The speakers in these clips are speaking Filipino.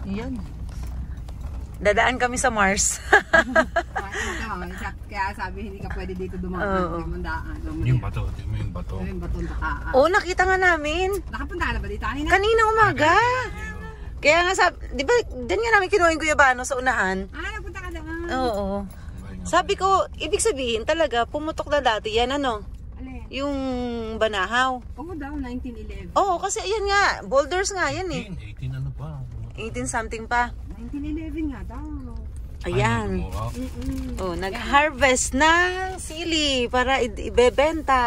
Yan. Dadaan kami sa Mars. Kaya sabi hindi ka pwede dito dumaan. Yung bato. Yung bato. Yung bato takaan. Oo, nakita nga namin. Nakapunta ka na ba dito? Kanina umaga. Kaya nga sabi, di ba, dyan nga namin kinuha yung Guyabano sa unahan. Napunta ka naman. Oo. Sabi ko, ibig sabihin talaga, pumutok na dati yan, ano? Alin? Yung Banahaw. Oo daw, 1911. Oo, kasi yan nga, boulders nga yan eh. 18 ano pa. 18 something pa. 1911 nga daw. Ayan. Oh, nag-harvest ng sili para ibebenta.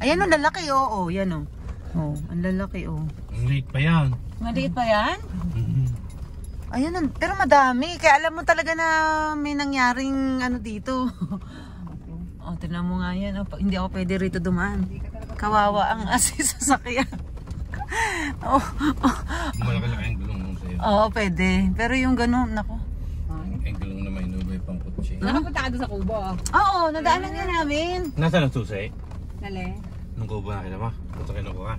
Ayan ang lalaki oh. Oh, yan oh. Oh, ang lalaki oh. Ang late pa yan. Maliit pa yan? Ayan, pero madami. Kaya alam mo talaga na may nangyaring ano dito. Oh, tingnan mo nga yan. Oh, hindi ako pwede rito dumaan. Kawawa ang asis sa sakyan. Oh. Malaki-laki ang gulong mo sa'yo. Oo, pwede. Pero yung ganun, nako. Ang gulong na may nubay pang kutsi. Nakapunta ka doon sa Kubo. Oo, nadaanan nga namin. Nasaan ang susi? Nale. Nung kubo nakita mo? Punta kayo ng kuha.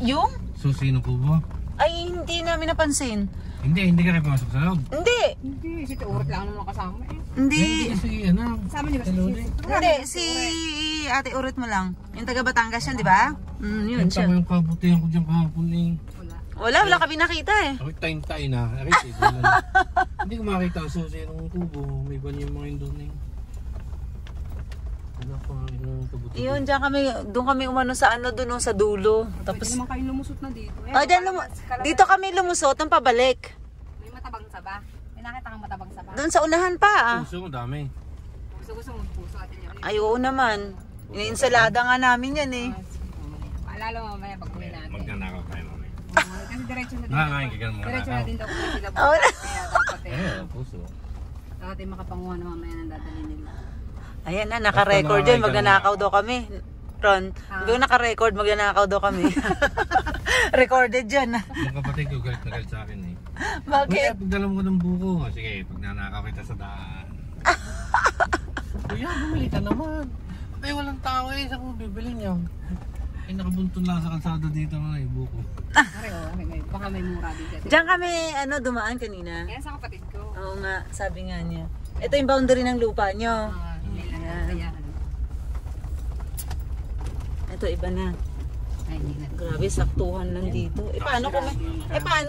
Yung? Susi ng kubo? Ay, hindi namin napansin. Hindi ka rin pumasok sa loob. Hindi. Hindi, si Teorot lang naman kasama eh. Hindi. Kasi ano? Kasama niyo ba si Sis? Hindi, si Ate Urit mo lang. Yung taga Batangas yan, di ba? Yun siya. Yung kabutihan ko dyan kahapon eh. Wala kami nakita eh. Ako tayo na. Hindi ko makita ang susi ng kubo. May ban yung mga doon eh. Wala pa yung kabuti. Yun, doon kami umano sa ano, doon sa dulo. Tapos Tapos, naman kayo lumusot na dito. dito kami lumusot ng pabalik. May matabang saba. May nakita kang matabang saba. Doon sa unahan pa ah. Puso mo dami. Gusto mo puso atin yun. Ay, oo naman. Iniinsalada nga namin yan eh. Paalala mo mamaya pag uwi natin. Magnanakaw tayo mamaya. Kasi diretso na din. Nakakain ka ganun mga Diretso na nakaw. din daw kung sila Oo na. Kaya dapat eh. Puso. Dapat eh makapanguha na mamaya ng dadalhin nila. Ayan na, naka-record yun. Magnanakaw daw kami. Ron, hindi ko naka-record, magnanakaw daw kami. Recorded yun. Yung kapatid ko galit na galit sa akin eh. Bakit? Kuya, pagdala mo ng buko. Sige, pag nanakaw kita sa daan. Kuya, bumili ka naman. Ay, walang tao eh. Saan ko bibili niyo? Ay, nakabuntun lang sa kalsada dito mga buko. Pare baka may mura dito. Diyan kami, dumaan kanina. Yan sa kapatid ko. Oo nga, sabi nga niya. Ito yung boundary ng lupa nyo. Ayan. Ito, iba na. Ay, hindi na. Grabe, saktuhan lang dito. Paano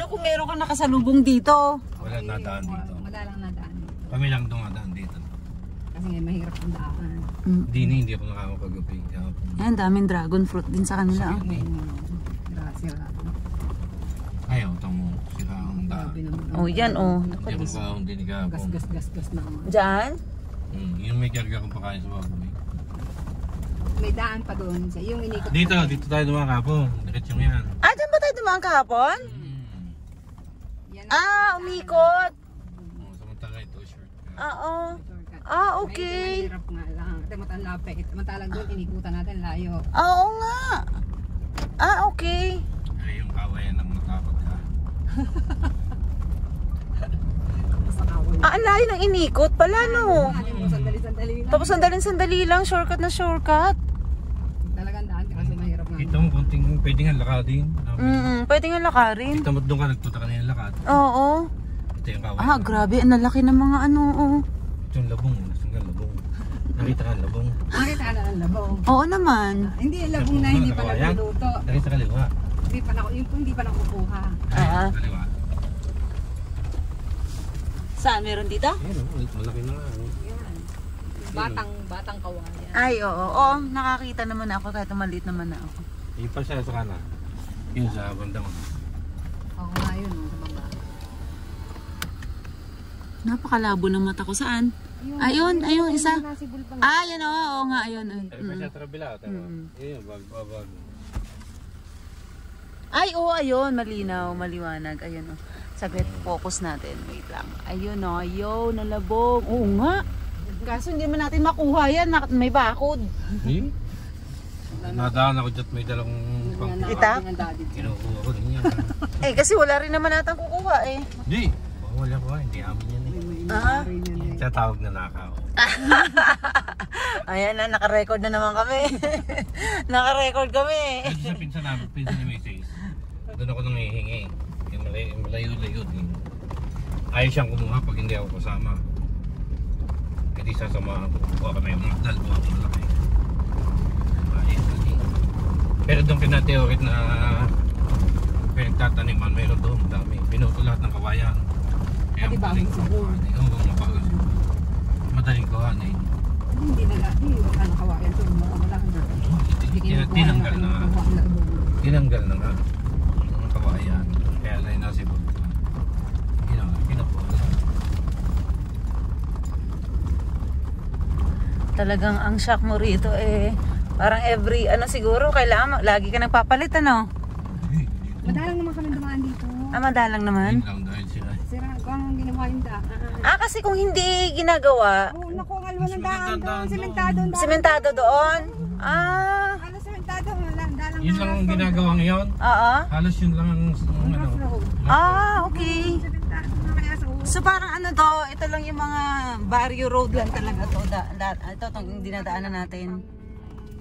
kung meron kang nakasalubong dito? Wala nadaan dito. Madalang nadaan. Kami lang dumadaan dito. Kasi ngayon mahirap ang daan. Hindi ako nakakapag-gabi. Ayan, daming dragon fruit din sa kanila. Oh. Sira. Ayaw, tamo. Sila ang daan. Oh, yan oh. Hindi ako nakaahon din ikapon. Gas na naman. Diyan? Yung may karga kong pakain sa baboy. May daan pa doon. Yung inikot. Dito tayo dumaan kapon. Nakit yung yan. Ah, dyan ba tayo dumaan kahapon? Umikot. Samantala ito, short. Oo. Okay. Mahirap nga lang. Kasi matalang doon inikutan natin layo. Oo nga. Okay. Ay, yung kawayan ng matakot ka. Ang layo ng inikot pala no. Sandali lang. Tapos sandali lang, shortcut na shortcut. Talagang daan kasi mahirap nga. Kita mo, konting pwede nga lakadin. Pwede nga lakarin. Kita mo doon ka, nagpunta ka na yung lakad. Oo. Ito yung kawayan. Grabe, ang lalaki ng mga ano. Ito yung labong. Nasaan ka labong? Nakita ka labong. Nakita ka na ang labong. Oo naman. Hindi yung labong na hindi pa nagluluto. Nakita sa kaliwa. Hindi pa nakukuha. Kaliwa. Saan? Meron dito? Ayun, malaki na nga. Yan. Batang kawayan. Ay, oo. Nakakita naman ako kahit maliit naman na ako. Yung pa siya sa kanan. Yun sa bandang. Oo nga yun. Sa baba. Napakalabo ng mata ko. Saan? Ayun, isa. Yan oo nga, ayun. Ay, pa siya sa kabila. Ayun, bag. Ay, oo, ayun. Malinaw, maliwanag. Ayun, oh. Saglit, focus natin. Wait lang. Ayun, oh. Ayun, nalabog. Oo nga. Kaso hindi man natin makuha yan. May bakod. Nadaan ako dyan, may dalang pangkuha. Itak? Kinukuha ko din yan. Kasi wala rin naman natang kukuha eh. Hindi. Bawal ako, hindi amin yan eh. Siya tawag na nakaw. Ayan na, naka-record na naman kami. Naka-record kami. Kasi sa pinsan ni Mrs. Doon ako nang hihingi. Yung malayo-layo din. Ayaw siyang kumuha pag hindi ako kasama. Hindi sasamahan ko. Kuha kami yung mga dalawa ko malaki. Pero doon pinateorit na pinagtataniman, mayroon doon dami. Pinuto lahat ng kawayan. Kaya Di ba, madaling siguro? kuhanin. Oo, mabagal siguro. Madaling kuhanin. Hindi ano kawayan to, wala na. Tinanggal na nga. Tinanggal na nga. Ang kawayan. Kaya lang nasibot pa. Pinapuha. Talagang ang shock mo rito parang every siguro kailangan lagi ka nagpapalit Madalang naman kami dumaan dito. Madalang naman. Yun lang dahil sila. Sira ko ang ginawa yung daan. Kasi kung hindi ginagawa, Oo, naku, ang alwa ng daan doon. Sementado ang daan. sementado doon. Halos sementado. Dalang Yun lang ang ginagawa ngayon. Oo. Halos yun lang ang ano. road. Okay. Sementado na kaya sa ulo. So parang ito lang yung mga barrio road lang talaga to. Ito itong dinadaanan natin.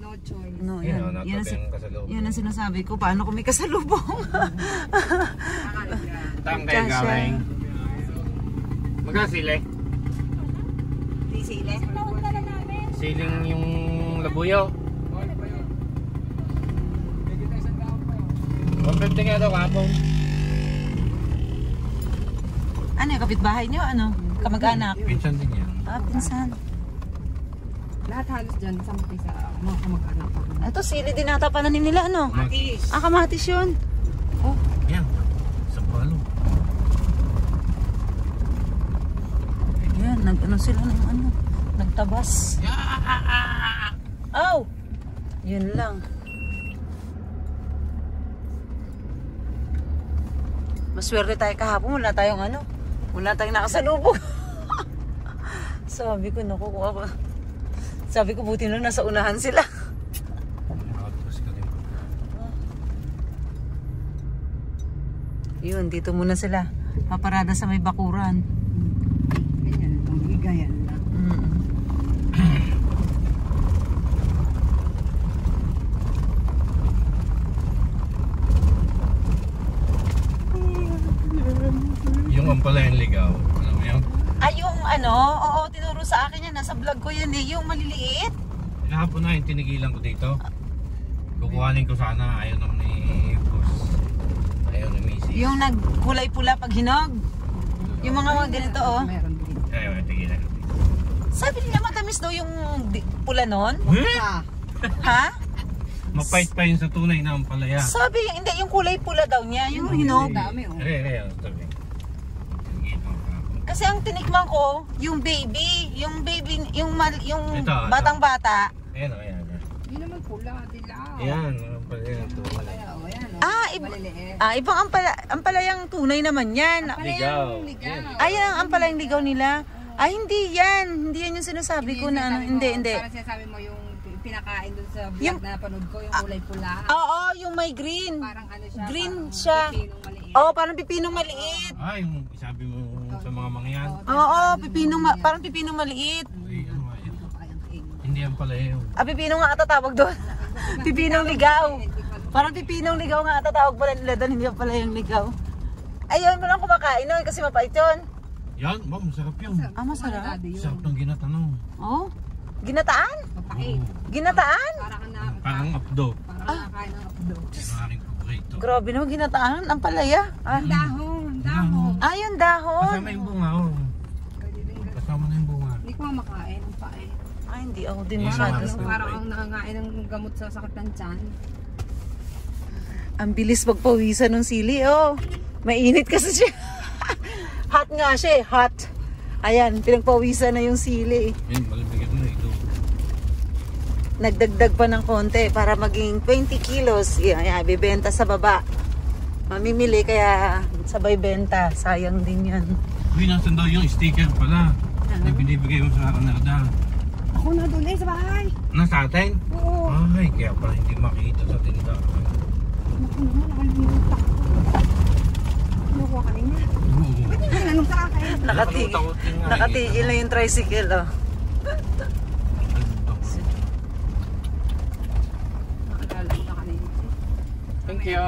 No choice. No, Yun, yan. Yan natabi ang kasalubong. yun ang sinasabi ko. Paano kung may kasalubong? Saan kayo Kasya. galing? Magkasile? Di sile. Siling yung labuyo. 150 nga daw kapong. Ano yung kapitbahay nyo? Kamag-anak? Pinsan din yan. Pinsan. Lahat halos dyan, sampai sa mga kamag-anak ko. Ito, sili din nata pananim nila, Matis. Kamatis yun. Oh, Yan. Sa palo. yan. Sila ng nagtabas. Oh! Yun lang. Maswerte tayo kahapon. Wala tayong wala tayong nakasalubong. Sabi ko, naku, kung ako. Sabi ko, buti na nasa unahan sila. Nakatras ka rin. Yun, dito muna sila. Paparada sa may bakuran. Ganyan, itong higayan lang. Yung ampalayan ligaw. Alam mo yun? Yung oo, tinuro sa akin yan. Nasa vlog ko yan yung maliliit. Kahapon na yung tinigilan ko dito. Kukuhanin ko sana. Ayaw naman ni boss. Ayaw ni Missy. Yung nagkulay pula pag hinog. Yung mga ganito, Meron din. Ayaw, tigilan ko dito. Sabi nila matamis daw yung pula nun. Ah, Ha? Mapait pa yun sa tunay na ampalaya. Sabi, hindi, yung kulay pula daw niya, yung hinog. dami oh. Tabi. Tinigilan ko kahapon. Kasi ang tinikman ko, yung baby, yung Ito. batang-bata. Ayan o, ayan. Yun naman pula, dilaw. Ayan, ampalaya ng tunay. Kaya, oh, yan, oh. Maliliit. Ibang ampalayang tunay naman yan. Ligaw. Ligaw. Ayan ang ampalayang ligaw nila. Hindi yan. Hindi yan yung sinasabi ko na Hindi. Parang sinasabi mo yung pinakain dun sa vlog Yung- na napanood ko, yung kulay pula. Oo, yung may green. Parang siya. Green parang siya. pipinong maliit. Oo, parang pipinong maliit. Yung sabi mo sa mga mangyan. Oo, parang pipinong maliit. Ay, ano nga yun? Kayang kain. Hindi ampalaya yun. Pipinong nga ata tawag doon. Pipinong ligaw. Parang pipinong ligaw nga ata tawag pala nila doon, hindi pala yung ligaw. Ayun, mo lang kumakain nun kasi mapait yun. Yan, ma'am, masarap yun. Masarap. Sarap ng ginatanong. Oh, ginataan? Mapait. Ginataan? Parang Parang updo. nakakain ng updo. Yung aking paborito. Grabe naman ginataan, ang palaya. Dahon, dahon. Yung dahon. Kasama yung bunga, oh. Kasama na yung bunga. Hindi ko makain, ang pait. Hindi ako din Yes, masyado. ma'am. Parang ang nangangain ng gamot sa sakit ng tiyan. Ang bilis magpawisan ng sili, oh. Mainit kasi siya. Hot nga siya, hot. Ayan, pinagpawisan na yung sili. Ayun, malamig na ito. Nagdagdag pa ng konti para maging 20 kilos. Yan, bibenta sa baba. Mamimili kaya sabay benta. Sayang din yan. Uy, nasan daw yung sticker pala? Na binibigay mo sa Canada. Ako na doon sa bahay. Nasa atin? Oo. Ay, kaya pala hindi makita sa tindahan. Naku naman, nakalimutan ko. Nakuha ka niya. Oo. Ba't hindi ka sa akin? Nakatigil na yung tricycle, oh. Nakalalang na kanina. Thank you.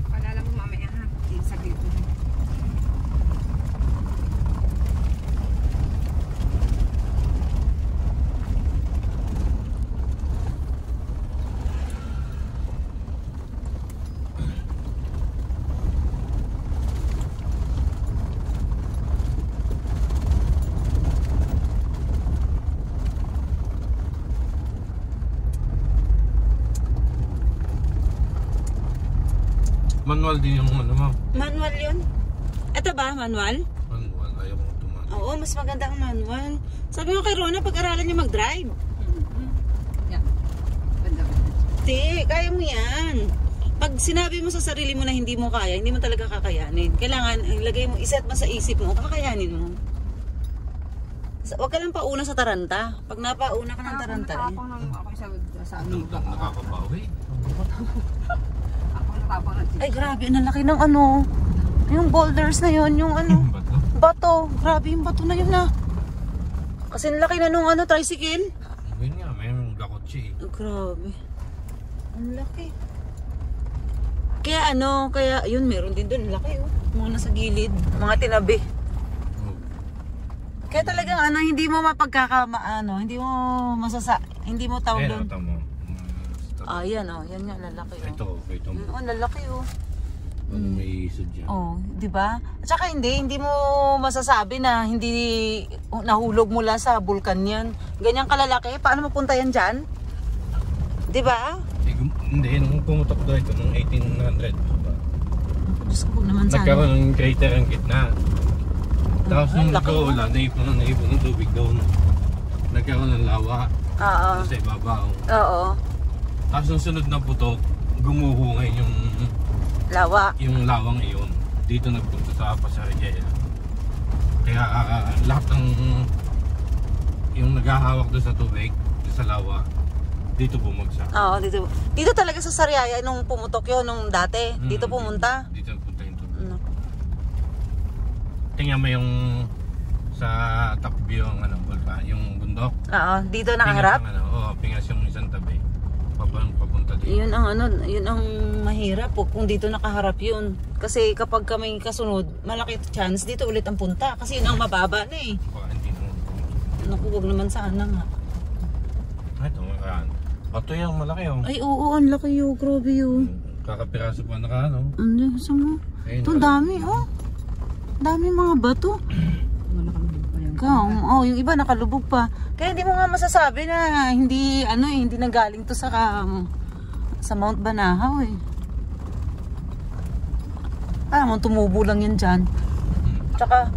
Palala mo mamaya ha. Saglit mo. manual din yung ano mo. Manual yun? Ito ba, manual? Manual, ayaw mo automatic. Oo, mas maganda ang manual. Sabi mo kay Rona, pag-aralan niya mag-drive. Yan. Ganda. Kaya mo yan. Pag sinabi mo sa sarili mo na hindi mo kaya, hindi mo talaga kakayanin. Kailangan, ilagay mo, iset mo sa isip mo, kakayanin mo. Huwag ka lang pauna sa taranta. Pag napauna ka ng taranta Nakapang lang ako sa ano. Nakakabawi. Ako nakapang lang. Ay, grabe, ang laki ng ano. Yung boulders na yun, yung ano. Ba't no? Bato. Grabe yung bato na yun na. Kasi ang laki na nung ano, tricycle. Yun nga, may gakotsi eh. Oh, grabe. Ang laki. Kaya ano, kaya yun, meron din doon. Laki oh. Mga nasa gilid. Mga tinabi. Oh. Kaya talagang ano, hindi mo mapagkakamaano, hindi mo hindi mo tawag doon. Tama. Yan oh, yan nga, lalaki oh. Ito mo. Oh, lalaki oh. May isod dyan. Oh, di ba? At saka hindi mo masasabi na hindi nahulog mula sa bulkan yan. Ganyang kalalaki, paano mapunta yan dyan? Di ba? Hindi, nung pumutok daw ito, nung 1800. Diyos ko naman sana. Nagkaroon ng crater ang gitna. Tapos nung laki nag-uulan, naipon ng tubig doon. Nagkaroon ng lawa. Oo. Sa ibabaw. Oo. Tapos nung sunod na putok, gumuhungay yung lawang iyon. Dito nagpunta sa Pasarigel. Kaya lahat ng yung naghahawak doon sa tubig, doon sa lawa, dito bumagsak. Oo, dito. Dito talaga sa Sariaya nung pumutok yun, nung dati. Dito pumunta. Dito nagpunta yung tubig. Ano? Tingnan mo yung sa top view yung bulkan, yung bundok. Oo, dito nakaharap. Pingas yung isang tabi. Papunta dito. Yun ang yun ang mahirap po kung dito nakaharap yun. Kasi kapag may kasunod, malaki chance dito ulit ang punta. Kasi yun ang mababa na eh. Baka hindi mo. Naku, wag naman sana nga. Ito, makaan. Bato yung malaki yung. Ay, oo, ang laki yun. Grabe yun. Kakapiraso pa naka ano. Ano, saan mo? Ito, dami, oh. Dami mga bato. Yung iba nakalubog pa. Kaya hindi mo nga masasabi na hindi hindi nanggaling to sa Mount Banahaw eh. Mo tumubo lang yan dyan. Tsaka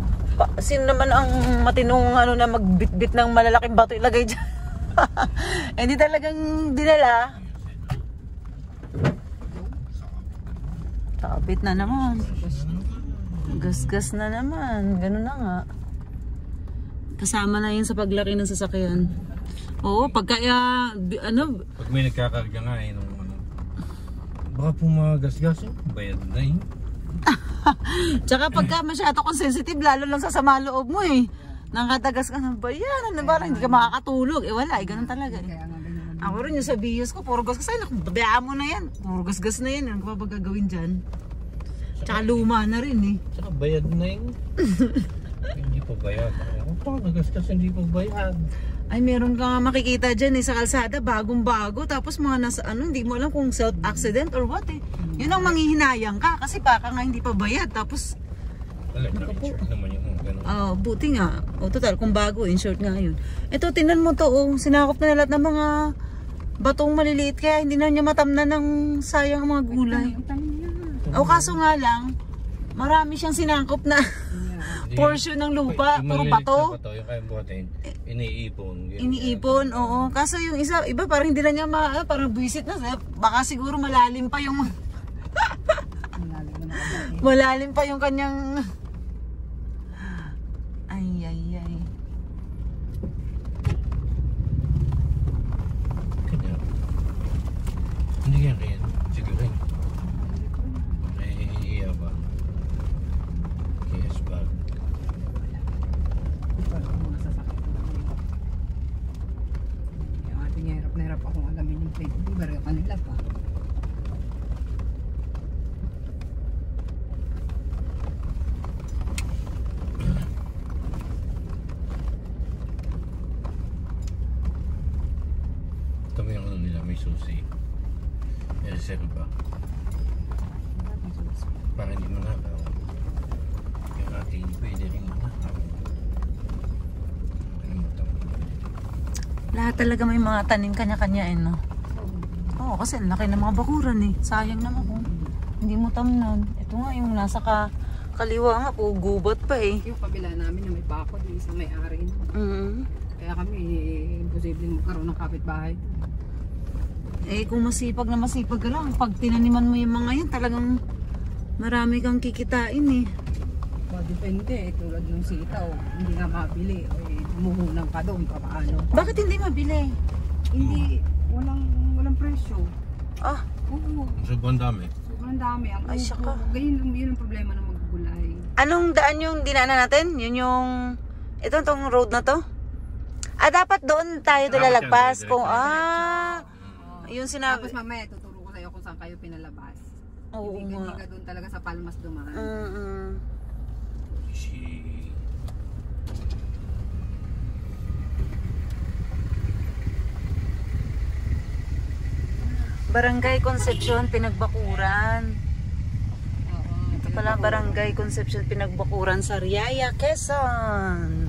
sino naman ang matinong na magbitbit ng malalaking bato ilagay dyan. Hindi talagang dinala. Kapit na naman. Gas-gas na naman. Ganun na nga. Kasama na yun sa paglaki ng sasakyan. Oo, pagka Pag may nagkakarga nga nung baka pumagas-gas bayad na yun. Tsaka pagka masyado kong sensitive, lalo lang sa sama loob mo eh. Nakatagas ka ng bayan, parang hindi ka makakatulog. Wala, ganun talaga eh. Ako rin yung sa bios ko, puro gas-gas. Ay, bayaan mo na yan. Puro gas-gas na yan. Ano ba gagawin dyan? Tsaka luma na rin eh. Tsaka bayad na yun. Hindi pa bayad. Paano gas-gas hindi pa bayad? Ay, meron ka nga makikita dyan eh sa kalsada, bagong-bago. Tapos mga nasa hindi mo alam kung self-accident or what eh. Yun ang manghihinayang ka kasi baka nga hindi pa bayad. Tapos, na-insured naman yung ganun. buti nga. Total, kung bago, insured nga yun. Ito, tinan mo to sinakop na lahat ng mga batong maliliit. Kaya hindi na niya matamnan ng sayang ang mga gulay. Kaso nga lang, marami siyang sinakop na portion ng lupa, puro bato. Yung kaya buhatin, iniipon. Iniipon, oo. Kaso yung iba parang hindi na niya parang buwisit na. Baka siguro malalim pa yung malalim pa yung kanyang ay. Hindi yan kaya. Sige rin. Ay, ba? Yes, ba? Yung ating hirap na hirap akong alamin yung plate. Di ba rin kanila pa? Ito mo yung nila, may susi. May reserva. Para hindi mo nakaw. Yung ating pwede rin manakaw. lahat talaga may mga tanim kanya-kanya no. Oo, kasi ang laki ng mga bakuran eh. Sayang naman kung Hindi mo tamnan. Ito nga yung nasa kaliwa nga po, gubat pa eh. Yung kabila namin na may bakod, yung isang may-ari. Kaya kami, imposibleng magkaroon ng kapitbahay. Eh kung masipag na masipag ka lang, pag tinaniman mo yung mga yan, talagang marami kang kikitain eh. Depende, tulad ng sitaw, hindi nga mabili. Humuhunan ka doon, paano? Bakit hindi mabili? Hindi, walang presyo. Ah, Oo, Sobrang dami. sobrang dami. Ang Ay, saka. ganyan, yun ang problema ng maggulay. anong daan yung dinaanan natin? Yun yung, itong road na to? Ah, dapat doon tayo Dapat lalagpas. yan, Kung, Oo. yung sinabi. Tapos mamaya, tuturo ko sa'yo kung saan kayo pinalabas. Oo Hindi nga. ka doon talaga sa Palmas dumaan. Barangay Concepcion, Pinagbakuran. Oo. Ito pala, Barangay Concepcion, Pinagbakuran, Sariaya, Quezon.